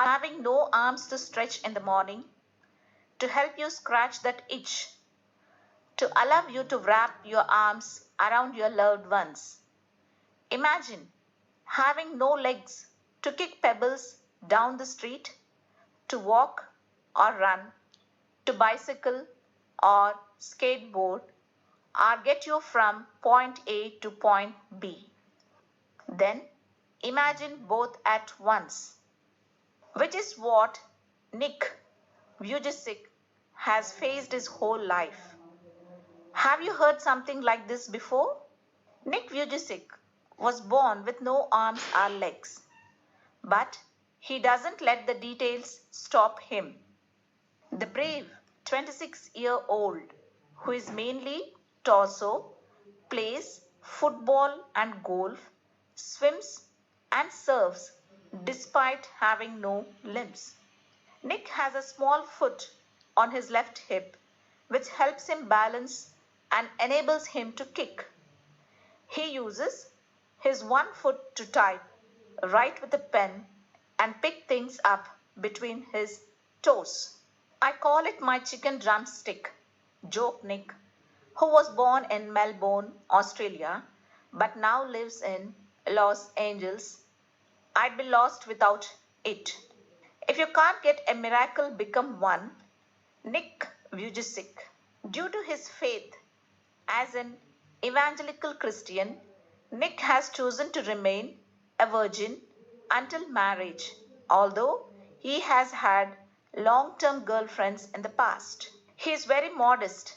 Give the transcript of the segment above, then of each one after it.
having no arms to stretch in the morning, to help you scratch that itch, to allow you to wrap your arms around your loved ones. Imagine having no legs to kick pebbles down the street, to walk or run, to bicycle or skateboard, or get you from point A to point B. Then imagine both at once, which is what Nick Vujicic has faced his whole life. Have you heard something like this before? Nick Vujicic was born with no arms or legs, but he doesn't let the details stop him. The brave 26-year-old, who is mainly torso, plays football and golf, swims and surfs despite having no limbs. Nick has a small foot on his left hip, which helps him balance and enables him to kick. He uses his one foot to type, write with a pen, and pick things up between his toes. I call it my chicken drumstick, joked Nick, who was born in Melbourne, Australia, but now lives in Los Angeles. I'd be lost without it. If you can't get a miracle become one, Nick Vujicic, due to his faith as an evangelical Christian, Nick has chosen to remain a virgin until marriage, although he has had long term girlfriends in the past. He is very modest,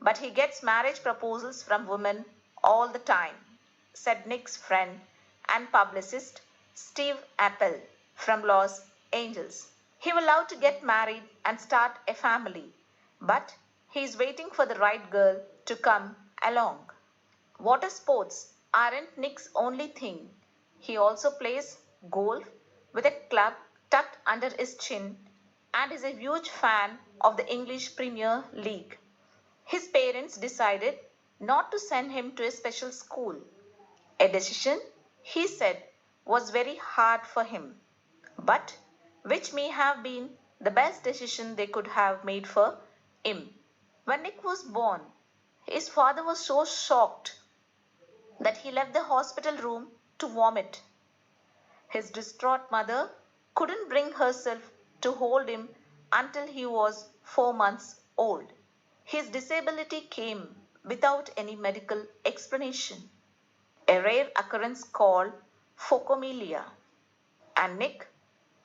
but he gets marriage proposals from women all the time, said Nick's friend and publicist Steve Appel from Los Angeles. He will love to get married and start a family, but he is waiting for the right girl to come along. Water sports aren't Nick's only thing. He also plays golf with a club tucked under his chin and is a huge fan of the English Premier League. His parents decided not to send him to a special school, a decision he said was very hard for him, but which may have been the best decision they could have made for him. When Nick was born, his father was so shocked that he left the hospital room to vomit. His distraught mother couldn't bring herself to hold him until he was 4 months old. His disability came without any medical explanation, a rare occurrence called phocomelia, and Nick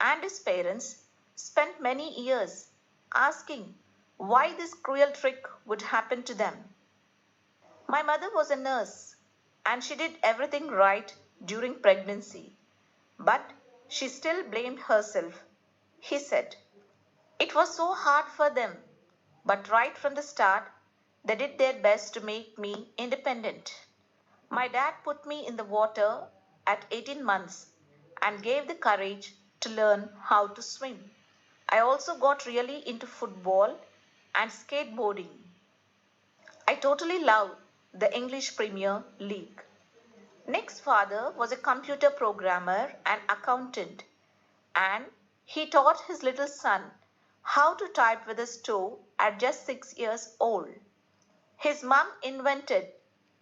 and his parents spent many years asking why this cruel trick would happen to them. My mother was a nurse and she did everything right during pregnancy, but she still blamed herself, he said. It was so hard for them, but right from the start, they did their best to make me independent. My dad put me in the water at 18 months and gave the courage to learn how to swim. I also got really into football and skateboarding. I totally love the English Premier League. Nick's father was a computer programmer and accountant, and he taught his little son how to type with his toe at just 6 years old. His mom invented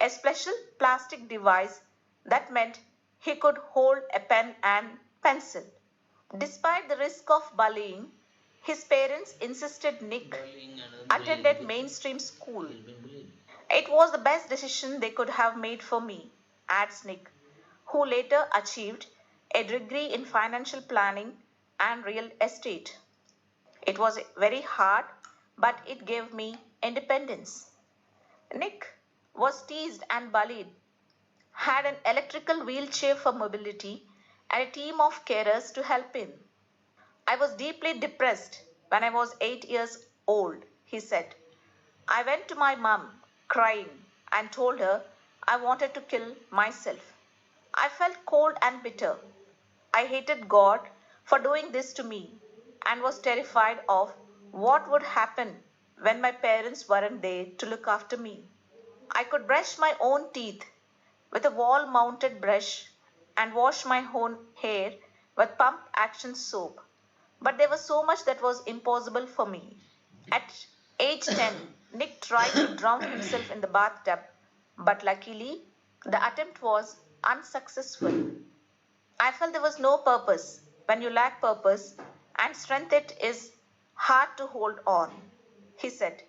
a special plastic device that meant he could hold a pen and pencil. Despite the risk of bullying, his parents insisted Nick attended mainstream school. It was the best decision they could have made for me, adds Nick, who later achieved a degree in financial planning and real estate. It was very hard, but it gave me independence. Nick was teased and bullied, had an electrical wheelchair for mobility, and a team of carers to help him. I was deeply depressed when I was 8 years old, he said. I went to my mum, crying, and told her I wanted to kill myself. I felt cold and bitter. I hated God for doing this to me and was terrified of what would happen when my parents weren't there to look after me. I could brush my own teeth with a wall mounted brush and wash my own hair with pump action soap. But there was so much that was impossible for me. At age 10, Nick tried to drown himself in the bathtub, but luckily, the attempt was unsuccessful. I felt there was no purpose. When you lack purpose and strength, it is hard to hold on, he said.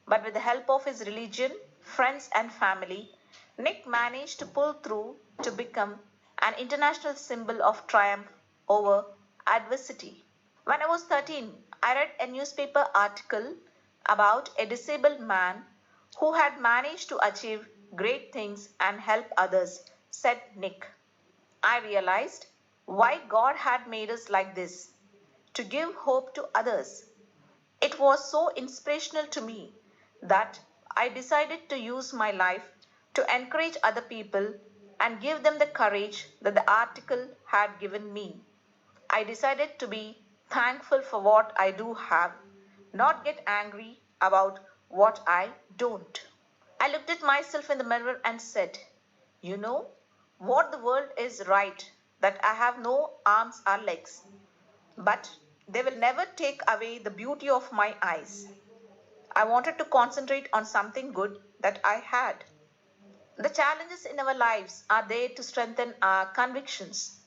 But with the help of his religion, friends, and family, Nick managed to pull through to become an international symbol of triumph over adversity. When I was 13, I read a newspaper article about a disabled man who had managed to achieve great things and help others, said Nick. I realized why God had made us like this, to give hope to others. It was so inspirational to me that I decided to use my life to encourage other people and give them the courage that the article had given me. I decided to be thankful for what I do have, not get angry about what I don't. I looked at myself in the mirror and said, you know what, the world is right that I have no arms or legs, but they will never take away the beauty of my eyes. I wanted to concentrate on something good that I had. The challenges in our lives are there to strengthen our convictions.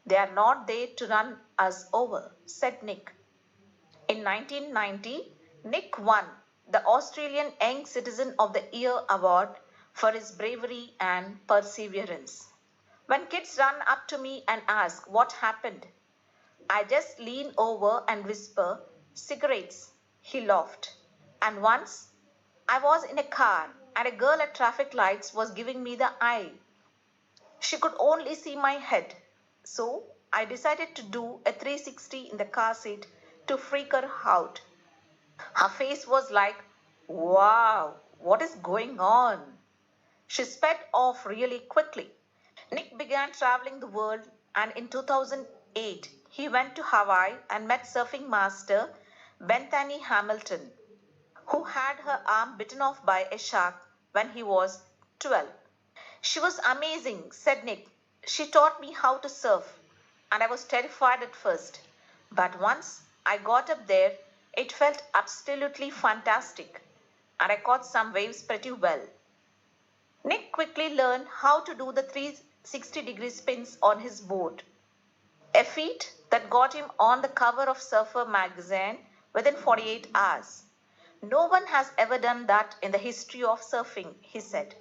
They are not there to run us over, said Nick. In 1990, Nick won the Australian Young Citizen of the Year award for his bravery and perseverance. When kids run up to me and ask what happened, I just lean over and whisper, cigarettes. He laughed. And once I was in a car and a girl at traffic lights was giving me the eye. She could only see my head. So I decided to do a 360 in the car seat to freak her out. Her face was like, wow, what is going on? She sped off really quickly. Nick began traveling the world, and in 2008, he went to Hawaii and met surfing master Bethany Hamilton, who had her arm bitten off by a shark when he was 12. She was amazing, said Nick. She taught me how to surf, and I was terrified at first. But once I got up there, it felt absolutely fantastic, and I caught some waves pretty well. Nick quickly learned how to do the 360-degree spins on his board, a feat that got him on the cover of Surfer magazine within 48 hours. No one has ever done that in the history of surfing, he said.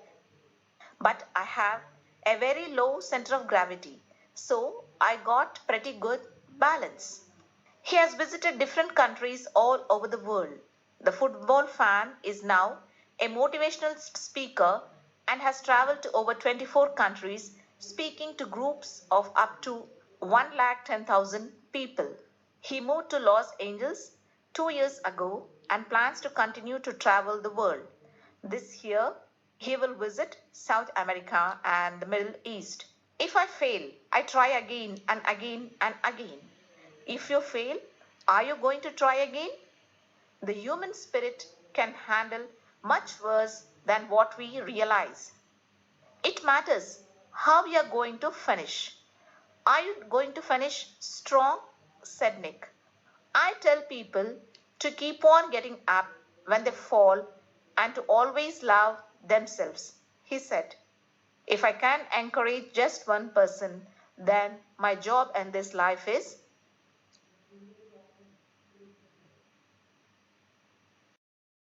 But I have a very low center of gravity, so I got pretty good balance. He has visited different countries all over the world. The football fan is now a motivational speaker and has traveled to over 24 countries speaking to groups of up to 110,000 people. He moved to Los Angeles 2 years ago and plans to continue to travel the world. This year, he will visit South America and the Middle East. If I fail, I try again and again and again. If you fail, are you going to try again? The human spirit can handle much worse than what we realize. It matters how you are going to finish. Are you going to finish strong? Said Nick. I tell people to keep on getting up when they fall and to always love themselves, he said. If I can encourage just one person, then my job in this life is